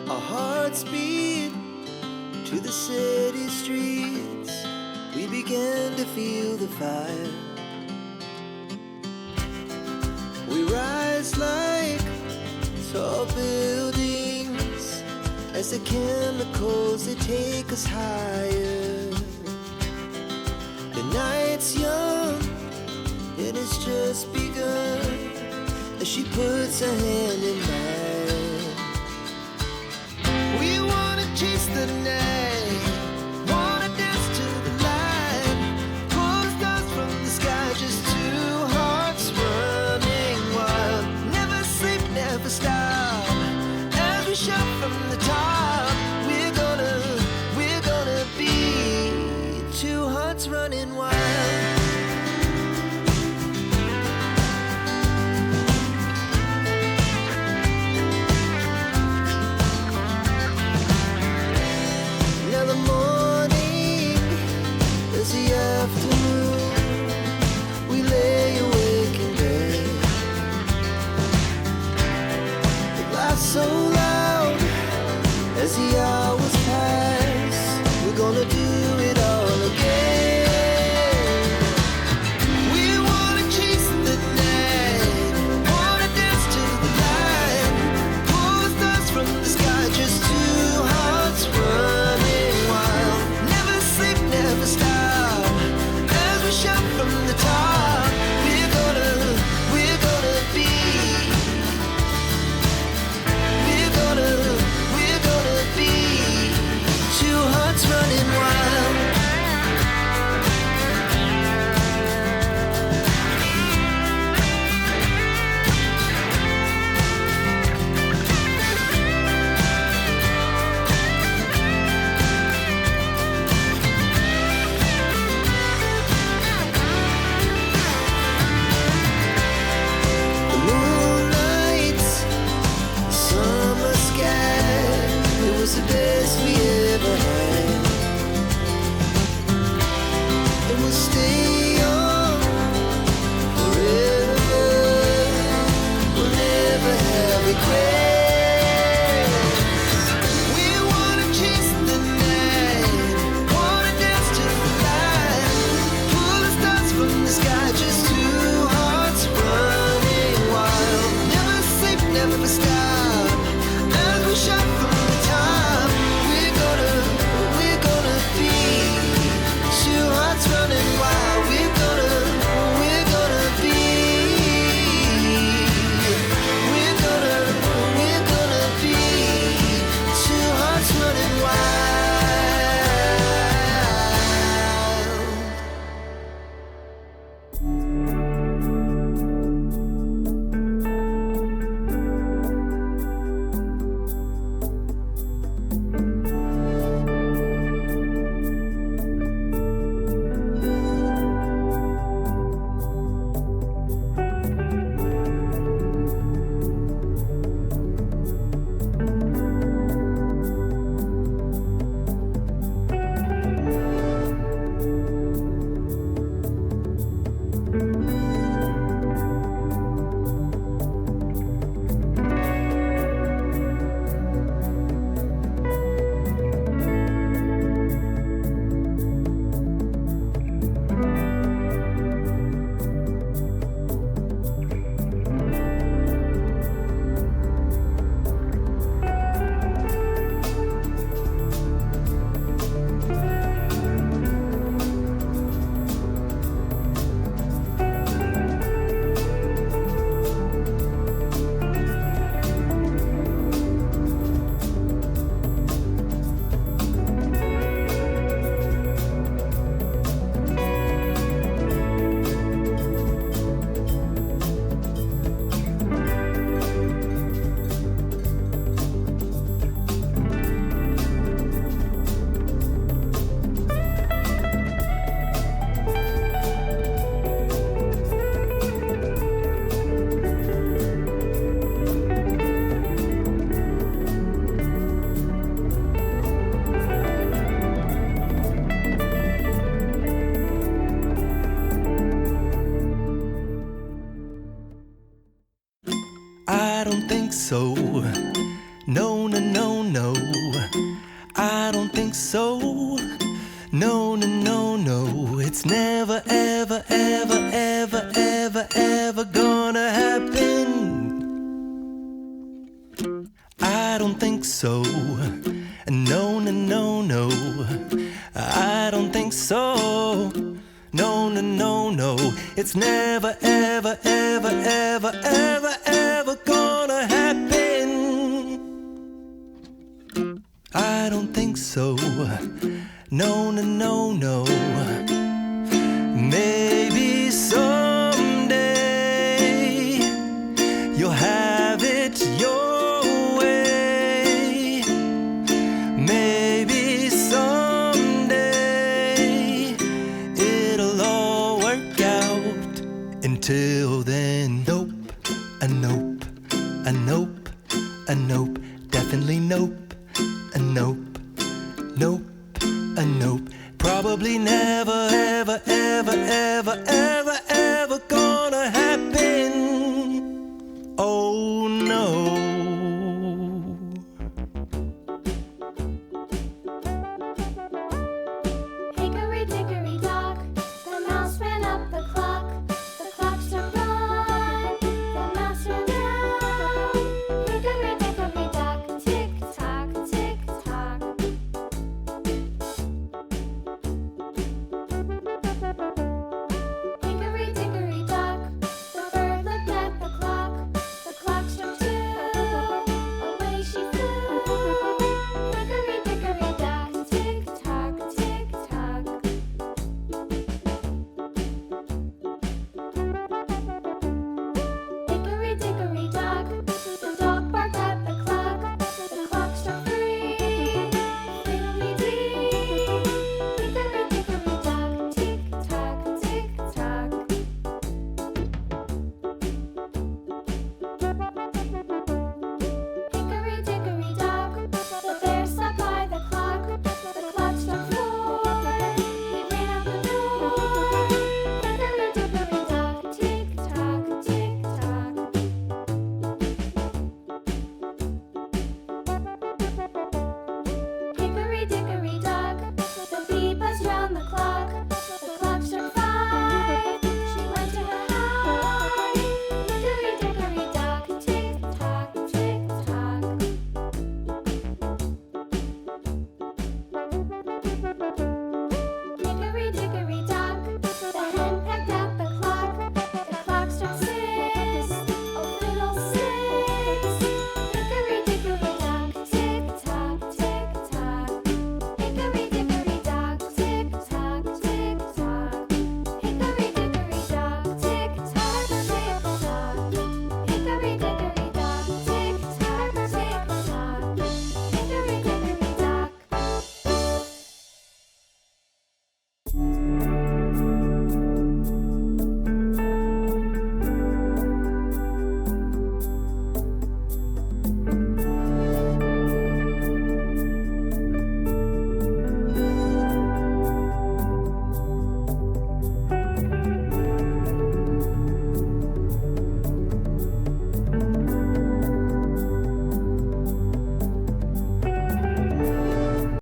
Our hearts beat to the city streets. We began to feel the fire. We rise like tall buildings as the chemicals, they take us higher. The night's young, it has just begun as she puts her hand in mine. We wanna chase the night, wanna dance to the light, pull the stars from the sky, just two hearts running wild. Never sleep, never stop, as we shout from the top. We're gonna be two hearts running wild. So loud as the hours pass, we're gonna do it all again. We wanna chase the night, wanna dance to the light, pull the stars from the sky, just two hearts running wild. Never sleep, never stop, as we shout from the top. We're gonna be two hearts running wild. The moonlight, summer sky, it was the best we ever had. And we'll stay on forever. We'll never have regrets. We wanna chase the night, wanna dance to the light, pull the stars from the sky, just two hearts running wild. Never sleep, never stop, as we shout from the top. We're No, no, no, no, I don't think so. No, no, no, no, it's never, ever, ever, ever, ever, ever gonna happen. I don't think so. No, no, no, no, I don't think so. No, no, no, no, it's never, ever, ever, ever, ever, ever gonna happen. I don't think so. No, no, no, no. Maybe someday you'll have it your way. Maybe someday it'll all work out. Until then, nope, a nope, a nope, a nope, definitely nope, a nope, nope, a nope. Probably never, ever, ever, ever, ever,